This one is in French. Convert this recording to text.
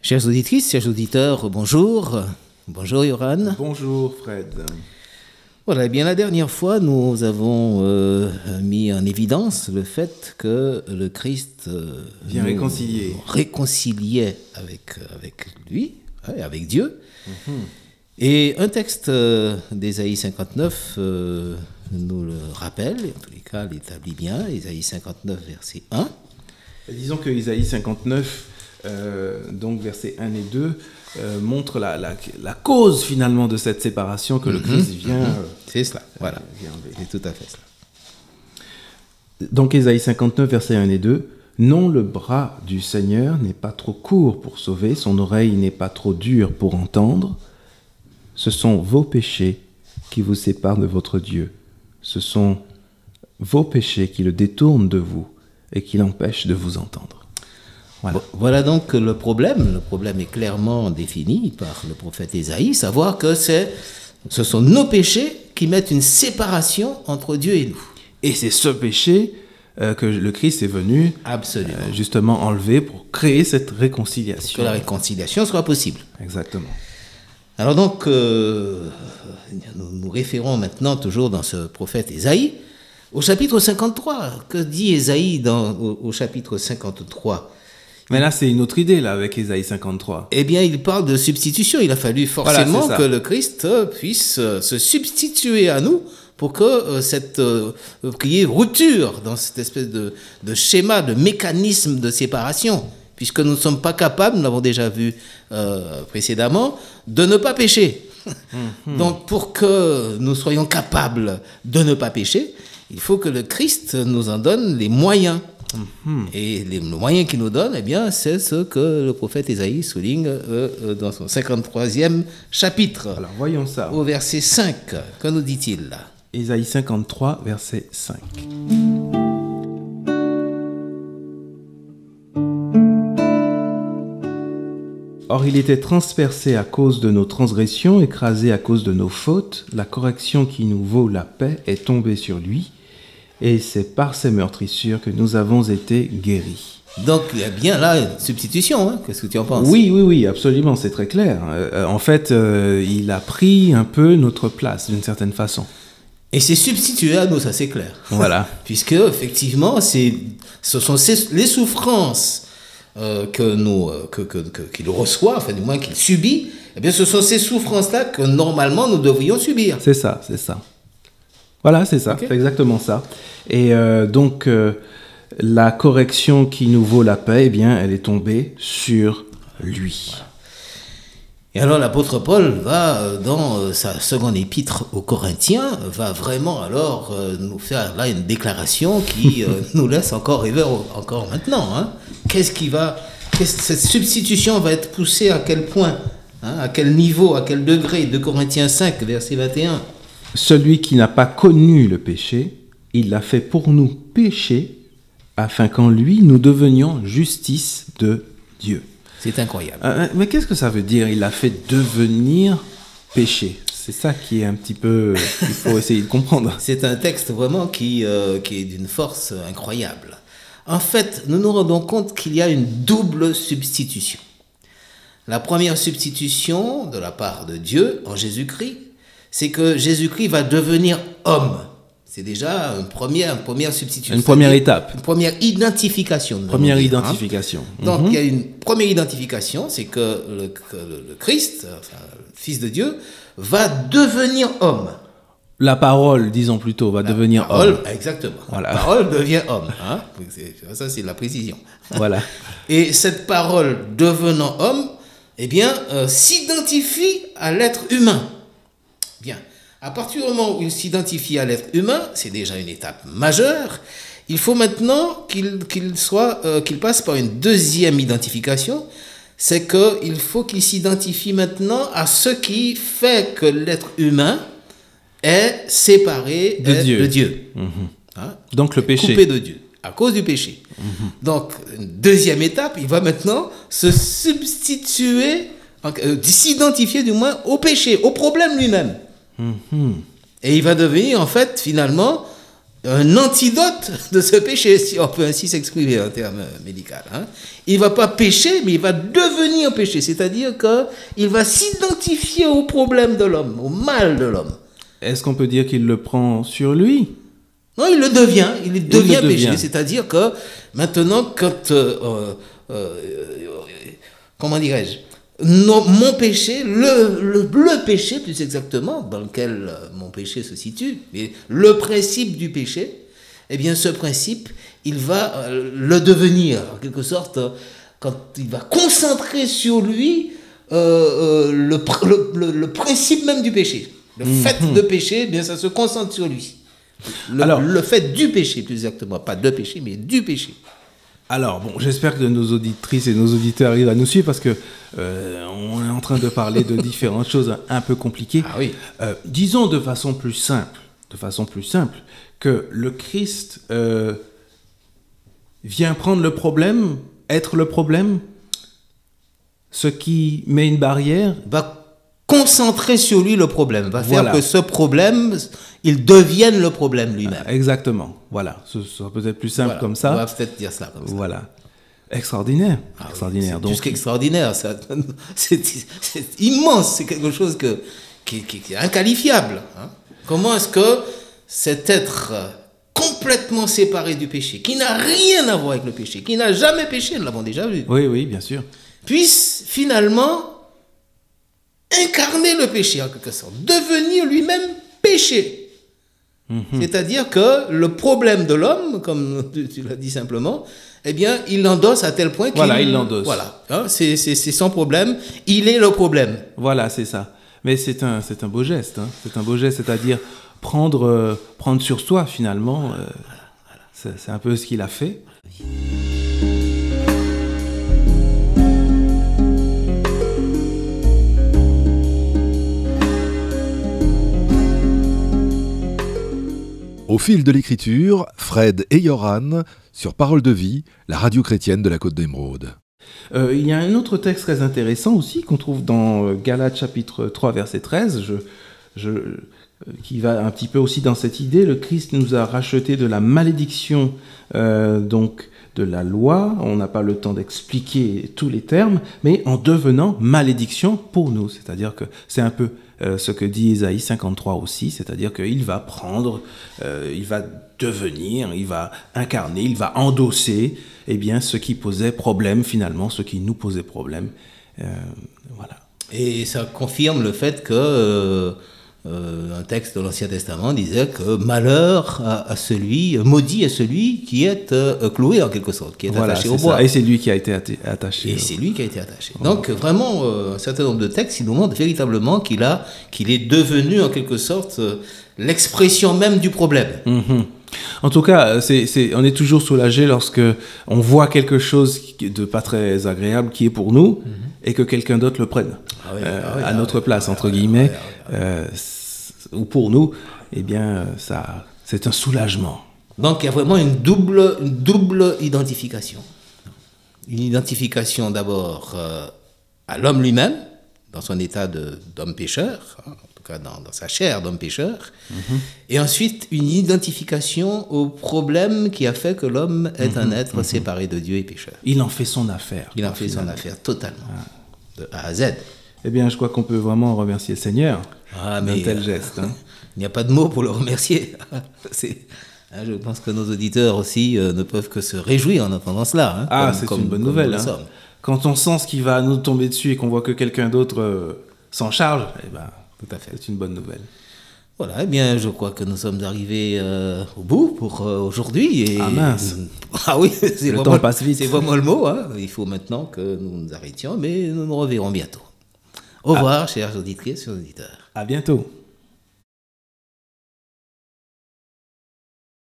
Chères auditrices, chers auditeurs, bonjour. Bonjour Yoran. Bonjour Fred. Voilà, eh bien la dernière fois, nous avons mis en évidence le fait que le Christ vient réconciliait avec lui, avec Dieu. Et un texte d'Ésaïe 59 nous le rappelle, en tous les cas l'établit bien, Ésaïe 59, verset 1. Disons que Ésaïe 59, donc versets 1 et 2, montre la cause finalement de cette séparation que le Christ vient... c'est cela, voilà, c'est tout à fait cela. Donc Ésaïe 59, versets 1 et 2, « Non, le bras du Seigneur n'est pas trop court pour sauver, son oreille n'est pas trop dure pour entendre. Ce sont vos péchés qui vous séparent de votre Dieu. Ce sont vos péchés qui le détournent de vous et qui l'empêchent de vous entendre. » Voilà donc le problème. Le problème est clairement défini par le prophète Ésaïe, savoir que ce sont nos péchés qui mettent une séparation entre Dieu et nous. Et c'est ce péché que le Christ est venu justement enlever pour créer cette réconciliation. Pour que la réconciliation soit possible. Exactement. Alors donc, nous nous référons maintenant toujours dans ce prophète Ésaïe au chapitre 53. Que dit Ésaïe au chapitre 53 ? Mais là, c'est une autre idée, là, avec Ésaïe 53. Eh bien, il parle de substitution. Il a fallu forcément que le Christ puisse se substituer à nous pour que qu'il y ait rupture dans cette espèce de schéma, de mécanisme de séparation, puisque nous ne sommes pas capables, nous l'avons déjà vu précédemment, de ne pas pécher. Donc, pour que nous soyons capables de ne pas pécher, il faut que le Christ nous en donne les moyens. Et les moyens qu'il nous donne, eh bien, c'est ce que le prophète Ésaïe souligne dans son 53e chapitre. Alors, voyons ça. Au verset 5, que nous dit-il là ? Ésaïe 53, verset 5. Or, il était transpercé à cause de nos transgressions, écrasé à cause de nos fautes. La correction qui nous vaut la paix est tombée sur lui. Et c'est par ses meurtrissures que nous avons été guéris. Donc, il y a bien là une substitution, hein. Qu'est-ce que tu en penses ? Oui, absolument, c'est très clair. En fait, il a pris un peu notre place, d'une certaine façon. Et c'est substitué à nous, ça c'est clair. Voilà. Puisque, effectivement, ce sont les souffrances qu'il reçoit, enfin du moins qu'il subit, eh bien, ce sont ces souffrances-là que normalement nous devrions subir. C'est ça. Voilà, c'est ça, c'est exactement ça. Et donc, la correction qui nous vaut la paix, eh bien, elle est tombée sur lui. Voilà. Et alors, l'apôtre Paul va, dans sa seconde épître aux Corinthiens, va vraiment alors nous faire là une déclaration qui nous laisse encore rêver encore maintenant. Hein. Cette substitution va être poussée à quel point, hein, à quel niveau, à quel degré ? 2 Corinthiens 5, verset 21. Celui qui n'a pas connu le péché, il l'a fait pour nous pécher, afin qu'en lui, nous devenions justice de Dieu. C'est incroyable. Mais qu'est-ce que ça veut dire ? Il l'a fait devenir péché. C'est ça qui est un petit peu... il faut essayer de comprendre. C'est un texte vraiment qui est d'une force incroyable. En fait, nous nous rendons compte qu'il y a une double substitution. La première substitution de la part de Dieu en Jésus-Christ, c'est que Jésus-Christ va devenir homme. C'est déjà une première substitution. Une première étape. Une première identification. Première identification. Donc, il y a une première identification, c'est que le Christ, enfin, le Fils de Dieu, va devenir homme. La parole, disons plutôt, va devenir homme. Exactement. Voilà. La parole devient homme. Hein. Ça, c'est la précision. Voilà. Et cette parole devenant homme, eh bien, s'identifie à l'être humain. Bien. À partir du moment où il s'identifie à l'être humain, c'est déjà une étape majeure. Il faut maintenant qu'il passe par une deuxième identification. C'est qu'il faut qu'il s'identifie maintenant à ce qui fait que l'être humain est séparé de Dieu. Hein? Donc le péché. Coupé de Dieu, à cause du péché. Donc, une deuxième étape, il va maintenant se substituer, s'identifier du moins au péché, au problème lui-même. Et il va devenir, en fait, finalement, un antidote de ce péché, si on peut ainsi s'exprimer en termes médicaux. Hein. Il ne va pas pécher, mais il va devenir péché. C'est-à-dire qu'il va s'identifier au problème de l'homme, au mal de l'homme. Est-ce qu'on peut dire qu'il le prend sur lui? Non, il le devient. Il devient péché. C'est-à-dire que maintenant, quand... comment dirais-je? Mon péché, le péché plus exactement, dans lequel mon péché se situe, et le principe du péché, eh bien ce principe, il va le devenir, en quelque sorte, quand il va concentrer sur lui le principe même du péché. Le fait de pécher, eh bien ça se concentre sur lui. Le fait du péché plus exactement, pas de péché, mais du péché. Alors, bon, j'espère que nos auditrices et nos auditeurs arrivent à nous suivre parce que on est en train de parler de différentes choses un peu compliquées. Ah oui. Disons de façon plus simple, que le Christ vient prendre le problème, être le problème, ce qui met une barrière. Va concentrer sur lui le problème, va faire que ce problème, il devienne le problème lui-même. Exactement, voilà. Ce sera peut-être plus simple comme ça. On va peut-être dire cela comme ça. Voilà. Extraordinaire. Extraordinaire. C'est plus qu'extraordinaire. C'est immense. C'est quelque chose qui est inqualifiable. Hein. Comment est-ce que cet être complètement séparé du péché, qui n'a rien à voir avec le péché, qui n'a jamais péché, nous l'avons déjà vu. Oui, bien sûr. Puisse finalement incarner le péché en quelque sorte, devenir lui-même péché. C'est-à-dire que le problème de l'homme, comme tu l'as dit simplement, eh bien, il l'endosse à tel point qu'il... Voilà, il l'endosse. Voilà, hein, c'est son problème, il est le problème. Voilà, c'est ça. Mais c'est un beau geste, hein. C'est un beau geste, c'est-à-dire prendre sur soi, finalement. C'est un peu ce qu'il a fait. Au fil de l'écriture, Fred et Yoran, sur Parole de vie, la radio chrétienne de la Côte d'Émeraude. Il y a un autre texte très intéressant aussi qu'on trouve dans Galates chapitre 3 verset 13, qui va un petit peu aussi dans cette idée. Le Christ nous a rachetés de la malédiction donc de la loi. On n'a pas le temps d'expliquer tous les termes, mais en devenant malédiction pour nous. C'est-à-dire que c'est un peu ce que dit Ésaïe 53 aussi, c'est-à-dire qu'il va prendre, il va devenir, il va incarner, il va endosser ce qui posait problème finalement, ce qui nous posait problème. Voilà. Et ça confirme le fait que un texte de l'Ancien Testament disait que malheur à celui, maudit à celui qui est cloué en quelque sorte, qui est attaché au bois. Ça. Et c'est lui qui a été attaché. Et c'est lui qui a été attaché. Donc vraiment, un certain nombre de textes, ils nous montrent véritablement qu'il est devenu en quelque sorte l'expression même du problème. En tout cas, on est toujours soulagé lorsque on voit quelque chose de pas très agréable qui est pour nous et que quelqu'un d'autre le prenne à notre place, entre guillemets, ou pour nous, ça, c'est un soulagement. Donc il y a vraiment une double identification. Une identification d'abord à l'homme lui-même, dans son état d'homme pécheur, en tout cas dans sa chair d'homme pécheur, et ensuite une identification au problème qui a fait que l'homme est un être séparé de Dieu et pécheur. Il en fait son affaire. Il en fait son affaire totalement, de A à Z. Eh bien, je crois qu'on peut vraiment remercier le Seigneur d'un tel geste. Hein. Il n'y a pas de mots pour le remercier. Je pense que nos auditeurs aussi ne peuvent que se réjouir en entendant cela. Hein, c'est une bonne nouvelle. Hein. Quand on sent ce qui va nous tomber dessus et qu'on voit que quelqu'un d'autre s'en charge, tout à fait. C'est une bonne nouvelle. Voilà, je crois que nous sommes arrivés au bout pour aujourd'hui. Et... Ah mince. Oui, le temps passe vite. C'est vraiment le mot. Hein. Il faut maintenant que nous nous arrêtions, mais nous nous reverrons bientôt. Au revoir, chers auditrices et auditeurs. À bientôt.